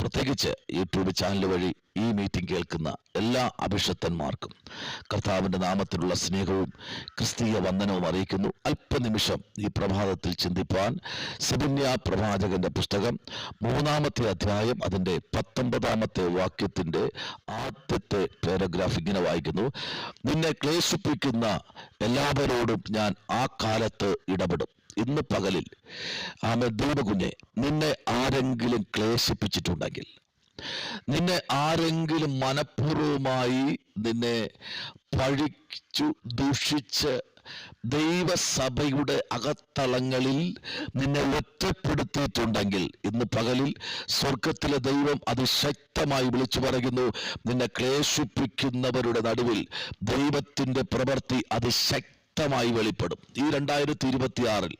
പ്രത്യേകിച്ച് YouTube channel വഴി ഈ മീറ്റിംഗ് കേൾക്കുന്ന എല്ലാ അഭിഷക്തന്മാർക്കും കർത്താവിൻ്റെ നാമത്തിലുള്ള സ്നേഹവും ക്രിസ്തീയ വന്ദനവും അറിയിക്കുന്നു. അല്പനിമിഷം ഈ പ്രഭാതത്തിൽ ചിന്തിപ്പാൻ സെബന്യ പ്രവാചകന്റെ പുസ്തകം 3-ാമത്തെ അധ്യായം അതിൻ്റെ 19-ാമത്തെ വാക്യത്തിൻ്റെ ആദ്യത്തെ പാരഗ്രാഫ് ഇങ്ങനെ വായിക്കുന്നു: നിന്നെ ക്ലേശിപ്പിക്കുന്ന എല്ലാവരോടും ഞാൻ ആ കാലത്ത് ഇടപെടും. ഇന്ന് പകലിൽ ദൈവകുഞ്ഞെ, നിന്നെ ആരെങ്കിലും ക്ലേശിപ്പിച്ചിട്ടുണ്ടെങ്കിൽ, നിന്നെ ആരെങ്കിലും മനഃപൂർവമായി നിന്നെ പഴിച്ചു ദൂഷിച്ച് ദൈവസഭയുടെ അകത്തളങ്ങളിൽ നിന്നെ ഒറ്റപ്പെടുത്തിയിട്ടുണ്ടെങ്കിൽ, ഇന്ന് പകലിൽ സ്വർഗത്തിലെ ദൈവം അതിശക്തമായി വിളിച്ചു പറയുന്നു: നിന്നെ ക്ലേശിപ്പിക്കുന്നവരുടെ നടുവിൽ ദൈവത്തിന്റെ പ്രവൃത്തി അതിശക്തമായി വെളിപ്പെടും. ഈ 2026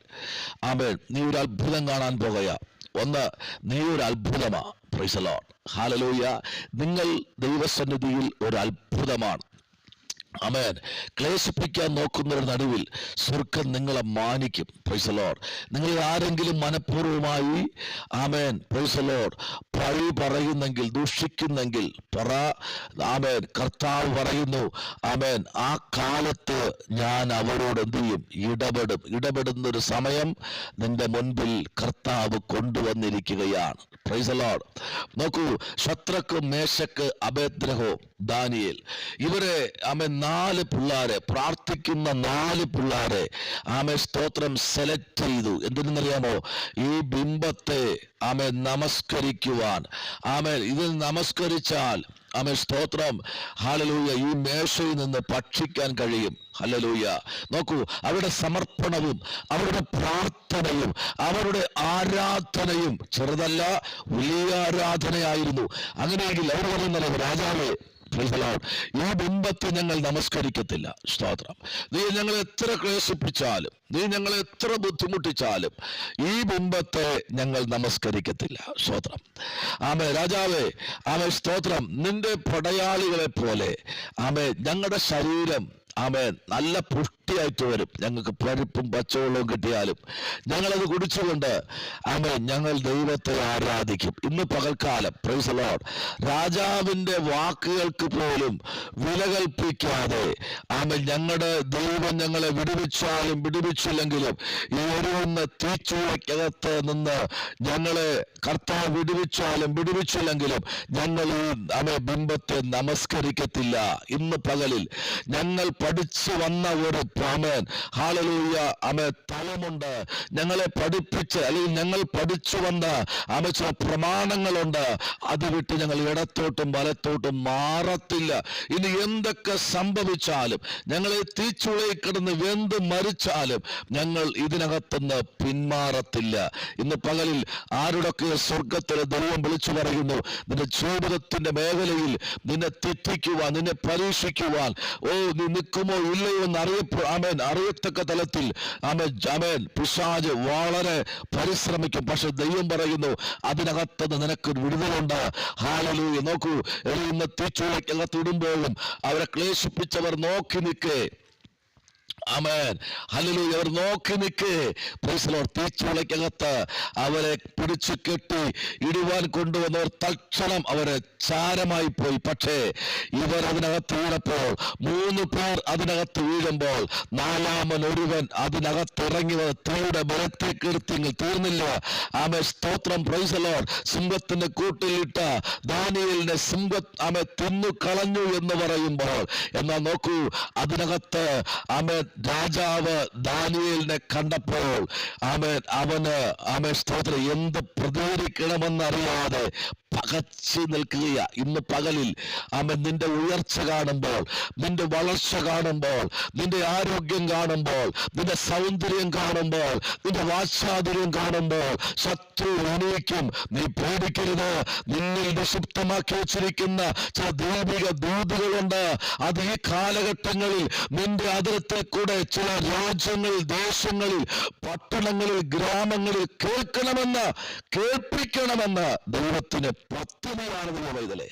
ആമേൻ, നീ ഒരു അത്ഭുതം കാണാൻ പോകുക. ഒന്ന്, നീ ഒരു അത്ഭുതമാ. Praise the lord, hallelujah. നിങ്ങൾ ദൈവസന്നിധിയിൽ ഒരു അത്ഭുതമാണ്. ആമേൻ. ക്ലേശിപ്പിക്കാൻ നോക്കുന്നവരുടെ നടുവിൽ സ്വർഗം നിങ്ങളെ മാനിക്കും. Price the Lord. നിങ്ങൾ ആരെങ്കിലും മനഃപൂർവമായി ആമേൻ പ്രൈസ് ദി ലോർഡ് പഴി പറയുന്നെങ്കിൽ, ദൂഷിക്കുന്നെങ്കിൽ ആമേൻ, കർത്താവ് പറയുന്നു ആമേൻ, ആ കാലത്ത് ഞാൻ അവരോട് എന്ത് ചെയ്യും? ഇടപെടുന്നൊരു സമയം നിന്റെ മുൻപിൽ കർത്താവ് കൊണ്ടുവന്നിരിക്കുകയാണ്. Praise the lord. നോക്കൂ, ശദ്രക്ക്, മേശക്ക്, അബേദ്നെഗോ, ദാനിയേൽ, ഇവരെ ആമേൻ 4 പിള്ളാരെ, പ്രാർത്ഥിക്കുന്ന 4 പിള്ളാരെ ആമേൻ സ്തോത്രം സെലക്ട് ചെയ്തു. എന്തിനെന്നറിയാമോ? ഈ ബിംബത്തെ ആമേൻ നമസ്കരിക്കുവാൻ. ആമേൻ, ഇത് നമസ്കരിച്ചാൽ ആമേൻ സ്തോത്രം ഹല്ലേലൂയ, ഈ മേശയിൽ നിന്ന് ഭക്ഷിക്കാൻ കഴിയും. ഹല്ലേലൂയ. നോക്കൂ, അവരുടെ സമർപ്പണവും അവരുടെ പ്രാർത്ഥനയും അവരുടെ ആരാധനയും ചെറുതല്ല, വലിയ ആരാധനയായിരുന്നു. അങ്ങനെയെങ്കിൽ അവർ പറയുന്നത്: രാജാവേ, ഈ ബിംബത്തെ ഞങ്ങൾ നമസ്കരിക്കത്തില്ല. സ്തോത്രം. നീ ഞങ്ങളെ എത്ര ക്ലേശിപ്പിച്ചാലും, നീ ഞങ്ങളെ എത്ര ബുദ്ധിമുട്ടിച്ചാലും ഈ ബിംബത്തെ ഞങ്ങൾ നമസ്കരിക്കത്തില്ല. സ്തോത്രം. ആമേ രാജാവേ, ആമേ സ്തോത്രം. നിന്റെ പടയാളികളെ പോലെ ആമേ ഞങ്ങളുടെ ശരീരം ആമേൻ നല്ല പുഷ്ടിയായിട്ട് വരും. ഞങ്ങൾക്ക് പരിപ്പും പച്ചവെള്ളവും കിട്ടിയാലും ഞങ്ങളത് കുടിച്ചുകൊണ്ട് ആമേൻ ഞങ്ങൾ ദൈവത്തെ ആരാധിക്കും. ഇന്ന് പകൽക്കാലം പ്രൈസ് ദി ലോർഡ്, രാജാവിന്റെ വാക്കുകൾക്ക് പോലും വില കൽപ്പിക്കാതെ ആമേൻ ഞങ്ങളുടെ ദൈവം ഞങ്ങളെ വിടുവിച്ചാലും വിടുവിച്ചില്ലെങ്കിലും ഈ ഒരുവന്ന തീച്ചൂളയ്ക്കകത്ത് നിന്ന് ഞങ്ങളെ കർത്താവ് വിടുവിച്ചാലും വിടുവിച്ചില്ലെങ്കിലും ഞങ്ങൾ ഈ ആമേ ബിംബത്തെ നമസ്കരിക്കത്തില്ല. ഇന്ന് പകലിൽ ഞങ്ങൾ പഠിച്ചു വന്ന ഒരു ആമേൻ ഹല്ലേലൂയ ആമേ തലമുണ്ട്. ഞങ്ങളെ പഠിപ്പിച്ച് അല്ലെങ്കിൽ ഞങ്ങൾ പഠിച്ചു വന്ന ആമേ ചില പ്രമാണങ്ങളുണ്ട്. അത് വിട്ട് ഞങ്ങൾ ഇടത്തോട്ടും വലത്തോട്ടും മാറത്തില്ല. ഇനി എന്തൊക്കെ സംഭവിച്ചാലും, ഞങ്ങളെ തീച്ചുളയിൽ കിടന്ന് വെന്ത് മരിച്ചാലും ഞങ്ങൾ ഇതിനകത്തുനിന്ന് പിന്മാറത്തില്ല. ഇന്ന് പകലിൽ ആരുടൊക്കെ സ്വർഗത്തിലെ ദൈവം വിളിച്ചു പറയുന്നു: നിന്റെ ജീവിതത്തിന്റെ മേഖലയിൽ നിന്നെ തെറ്റിക്കുവാൻ, നിന്നെ പരീക്ഷിക്കുവാൻ, നീ നിൽക്കുമോ ഇല്ലയോ എന്ന് അറിയത്തക്ക തലത്തിൽ ആമേൻ പിശാച് വളരെ പരിശ്രമിക്കും. പക്ഷെ ദൈവം പറയുന്നു അതിനകത്തുനിന്ന് നിനക്കൊരു വിടുതലുണ്ട്. ഹല്ലേലൂയ. നോക്കൂ, എറിയുന്ന തീച്ചൂളയ്ക്കകത്ത് ഇടുമ്പോഴും അവരെ ക്ലേശിപ്പിച്ചവർ നോക്കി നിൽക്കേ. Amen hallelujah. അവർ നോക്കി നിൽക്കേ. Price the Lord. തീച്ചുളയ്ക്കകത്ത് അവരെ പിടിച്ചു കെട്ടി ഇടുവാൻ കൊണ്ടുവന്നവർ തൽക്ഷണം അവരെ ചാരമായി പോയി. പക്ഷേ ഇവർ അതിനകത്ത് വീണപ്പോൾ, 3 പേർ അതിനകത്ത് വീഴുമ്പോൾ 4-മൻ ഒരുവൻ അതിനകത്ത് ഇറങ്ങി തീയുടെ ബലത്തേക്ക് എടുത്തെങ്കിൽ തീർന്നില്ല. ആമേൻ സ്തോത്രം. Price the Lord. സിംഹത്തിന്റെ കൂട്ടിലിട്ട ദാനിയേലിനെ ആമേൻ തിന്നു കളഞ്ഞു എന്ന് പറയുമ്പോൾ, എന്നാൽ നോക്കൂ, അതിനകത്ത് ആമേൻ രാജാവ് ദാനിയേലിനെ കണ്ടപ്പോൾ അവന് സ്തോത്രം എന്ത് പ്രതികരിക്കണമെന്നറിയാതെ പകച്ചു നിൽക്കുക. ഇന്ന് പകലിൽ നിന്റെ ഉയർച്ച കാണുമ്പോൾ, നിന്റെ വളർച്ച കാണുമ്പോൾ, നിന്റെ ആരോഗ്യം കാണുമ്പോൾ, നിന്റെ സൗന്ദര്യം കാണുമ്പോൾ, നിന്റെ വാത്സാദര്യം കാണുമ്പോൾ ശത്രു എണീക്കും. നീ പേടിക്കരുത്. നിന്നിൽ നിക്ഷിപ്തമാക്കി വെച്ചിരിക്കുന്ന ചില ദൈവിക ദൂതുകളുണ്ട്. അത് ഈ കാലഘട്ടങ്ങളിൽ നിന്റെ അതിരത്തെ ഞങ്ങളുടെ ചില രാജ്യങ്ങളിൽ, ദേശങ്ങളിൽ, പട്ടണങ്ങളിൽ, ഗ്രാമങ്ങളിൽ കേൾപ്പിക്കണമെന്ന് ദൈവത്തിന് പദ്ധതിയാണ് ദൈവമൈതലേ.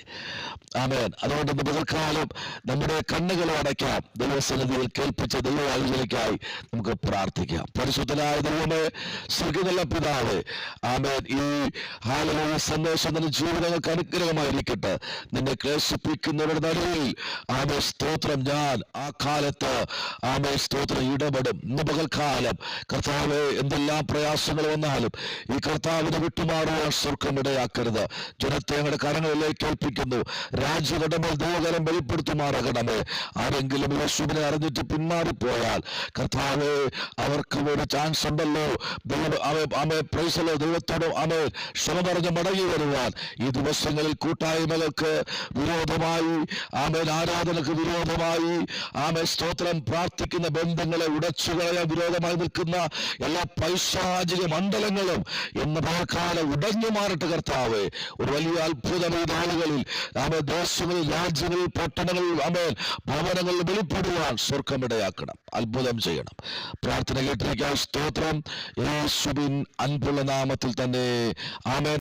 ആമേൻ. അതുകൊണ്ട് ഇന്ന് പകൽക്കാലം നമ്മുടെ കണ്ണുകൾ അടയ്ക്കാം. ദൈവസന്നിധിയിൽ കേൾപ്പിച്ച ദൈവവാഴ്ചയ്ക്കായി നമുക്ക് പ്രാർത്ഥിക്കാം. പരിശുദ്ധനായ ദൈവമേ, സ്വർഗ്ഗത്തിലുള്ള പിതാവേ, ആമേൻ, ഈ ഹല്ലേലൂയ സന്ദേശം നിന്റെ ജീവിതങ്ങൾക്ക് അനുഗ്രഹമായിരിക്കട്ടെ. നിന്നെ ക്ലേശിപ്പിക്കുന്നവരുടെ നടുവിൽ ആമേൻ സ്തോത്രം, ഞാൻ ആ കാലത്ത് ആമേൻ സ്തോത്രം ഇടപെടും. ഇന്ന് പകൽക്കാലം കർത്താവേ, എന്തെല്ലാം പ്രയാസങ്ങൾ വന്നാലും ഈ കർത്താവിനെ വിട്ടുമാറുവാൻ സ്വർഗ്ഗം ഇടയാക്കരുത്. ജനത്തെ ഞങ്ങളുടെ കരങ്ങളിലേക്ക് ഏൽപ്പിക്കുന്നു. രാജ്യങ്ങളുടെ മേൽ ദൈവകരം വെളിപ്പെടുത്തുമാറാകണമേ. ആരെങ്കിലും യേശുവിനെ അറിഞ്ഞിട്ട് പിന്മാറിപ്പോയാൽ കർത്താവേ, അവർക്ക് ഒരു ചാൻസ് ഉണ്ടല്ലോ. ദൈവത്തോടും ക്ഷമ പറഞ്ഞ് മടങ്ങി വരുവാൻ ഈ ദിവസങ്ങളിൽ കൂട്ടായ്മകൾക്ക് വിരോധമായി, ആരാധനക്ക് വിരോധമായി, സ്തോത്രം പ്രാർത്ഥിക്കുന്ന ബന്ധങ്ങളെ ഉടച്ചുകളയാൻ വിരോധമായി നിൽക്കുന്ന എല്ലാ പൈശാചിക മണ്ഡലങ്ങളും ഇന്ന് പകൽക്കാലം ഉടഞ്ഞു മാറട്ടെ കർത്താവേ. ഒരു വലിയ അത്ഭുതം ഈ നാളുകളിൽ ദേശങ്ങളിൽ, രാജ്യങ്ങളിൽ, പട്ടണങ്ങളിൽ, ഭവനങ്ങളിൽ വെളിപ്പെടുവാൻ സ്വർഗ്ഗമിടയാക്കണം. അത്ഭുതം ചെയ്യണം. പ്രാർത്ഥന കേട്ടിരിക്കാൻ സ്തോത്രം. യേശുവിൻ അൻപുള്ള നാമത്തിൽ തന്നെ ആമേൻ.